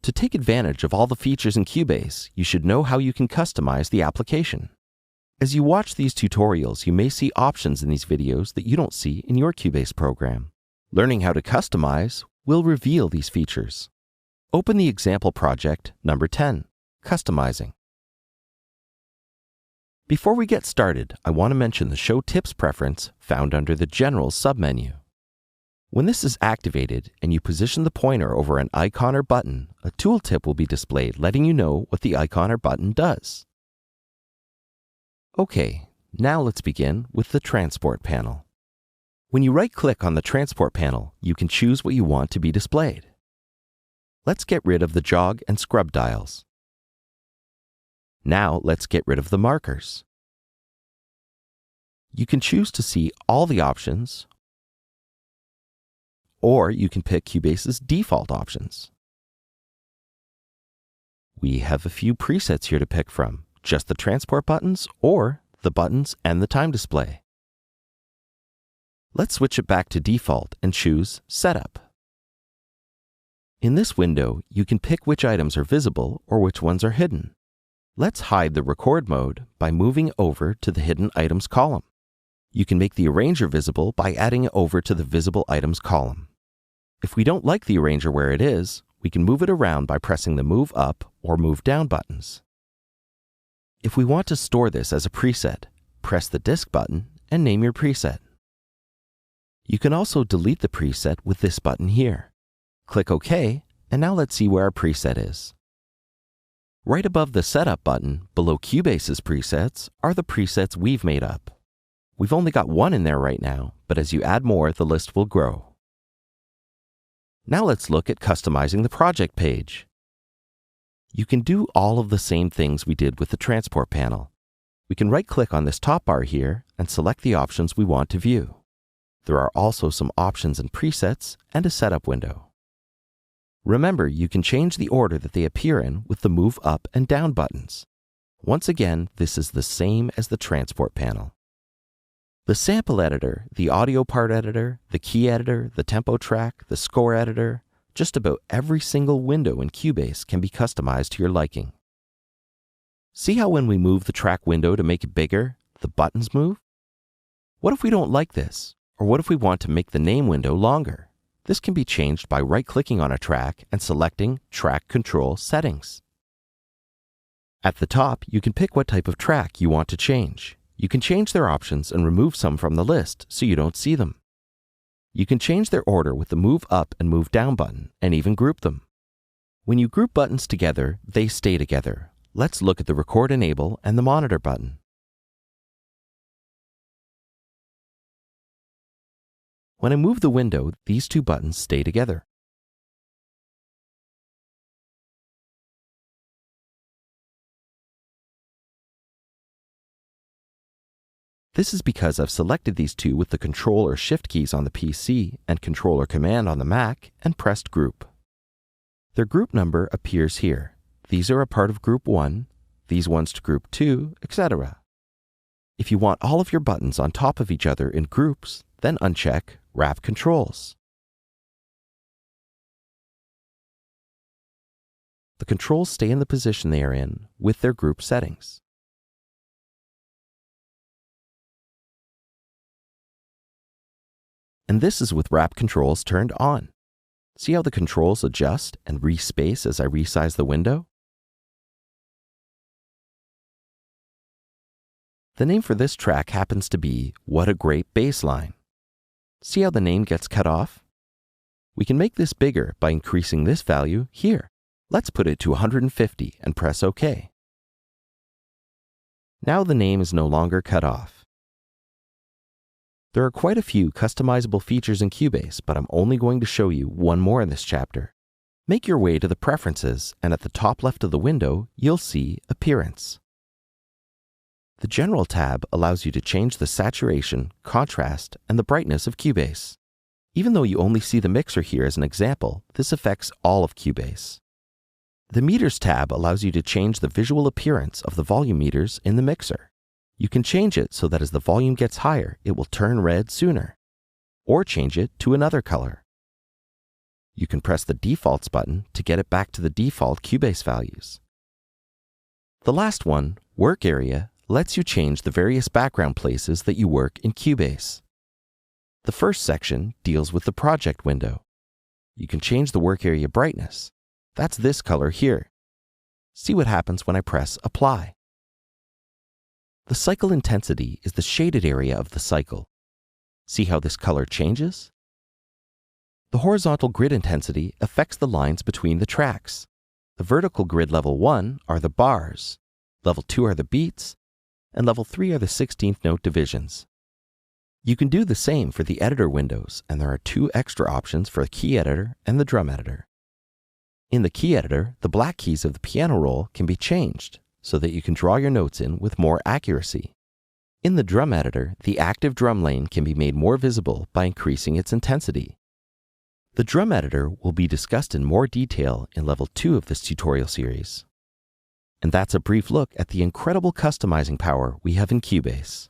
To take advantage of all the features in Cubase, you should know how you can customize the application. As you watch these tutorials, you may see options in these videos that you don't see in your Cubase program. Learning how to customize will reveal these features. Open the example project number 10, Customizing. Before we get started, I want to mention the Show Tips preference found under the General submenu. When this is activated and you position the pointer over an icon or button, a tooltip will be displayed letting you know what the icon or button does. Okay, now let's begin with the Transport panel. When you right-click on the Transport panel, you can choose what you want to be displayed. Let's get rid of the jog and scrub dials. Now let's get rid of the markers. You can choose to see all the options, or you can pick Cubase's default options. We have a few presets here to pick from, just the transport buttons or the buttons and the time display. Let's switch it back to default and choose Setup. In this window, you can pick which items are visible or which ones are hidden. Let's hide the record mode by moving over to the Hidden Items column. You can make the arranger visible by adding it over to the Visible Items column. If we don't like the arranger where it is, we can move it around by pressing the Move Up or Move Down buttons. If we want to store this as a preset, press the Disk button and name your preset. You can also delete the preset with this button here. Click OK, and now let's see where our preset is. Right above the Setup button, below Cubase's presets, are the presets we've made up. We've only got one in there right now, but as you add more, the list will grow. Now let's look at customizing the project page. You can do all of the same things we did with the Transport panel. We can right-click on this top bar here and select the options we want to view. There are also some options and presets and a setup window. Remember, you can change the order that they appear in with the Move Up and Down buttons. Once again, this is the same as the Transport panel. The Sample Editor, the Audio Part Editor, the Key Editor, the Tempo Track, the Score Editor, just about every single window in Cubase can be customized to your liking. See how when we move the track window to make it bigger, the buttons move? What if we don't like this? Or what if we want to make the name window longer? This can be changed by right-clicking on a track and selecting Track Control Settings. At the top, you can pick what type of track you want to change. You can change their options and remove some from the list so you don't see them. You can change their order with the Move Up and Move Down button and even group them. When you group buttons together, they stay together. Let's look at the Record Enable and the Monitor button. When I move the window, these two buttons stay together. This is because I've selected these two with the Control or Shift keys on the PC and Control or Command on the Mac and pressed Group. Their group number appears here. These are a part of Group 1, these ones to Group 2, etc. If you want all of your buttons on top of each other in groups, then uncheck Wrap Controls. The controls stay in the position they are in with their group settings. And this is with Wrap Controls turned on. See how the controls adjust and respace as I resize the window? The name for this track happens to be What a Great Bassline. See how the name gets cut off? We can make this bigger by increasing this value here. Let's put it to 150 and press OK. Now the name is no longer cut off. There are quite a few customizable features in Cubase, but I'm only going to show you one more in this chapter. Make your way to the Preferences, and at the top left of the window, you'll see Appearance. The General tab allows you to change the saturation, contrast, and the brightness of Cubase. Even though you only see the mixer here as an example, this affects all of Cubase. The Meters tab allows you to change the visual appearance of the volume meters in the mixer. You can change it so that as the volume gets higher, it will turn red sooner, or change it to another color. You can press the Defaults button to get it back to the default Cubase values. The last one, Work Area, lets you change the various background places that you work in Cubase. The first section deals with the project window. You can change the work area brightness. That's this color here. See what happens when I press Apply. The cycle intensity is the shaded area of the cycle. See how this color changes? The horizontal grid intensity affects the lines between the tracks. The vertical grid level 1 are the bars, level 2 are the beats, and level 3 are the 16th note divisions. You can do the same for the editor windows, and there are 2 extra options for the key editor and the drum editor. In the key editor, the black keys of the piano roll can be changed so that you can draw your notes in with more accuracy. In the drum editor, the active drum lane can be made more visible by increasing its intensity. The drum editor will be discussed in more detail in level 2 of this tutorial series. And that's a brief look at the incredible customizing power we have in Cubase.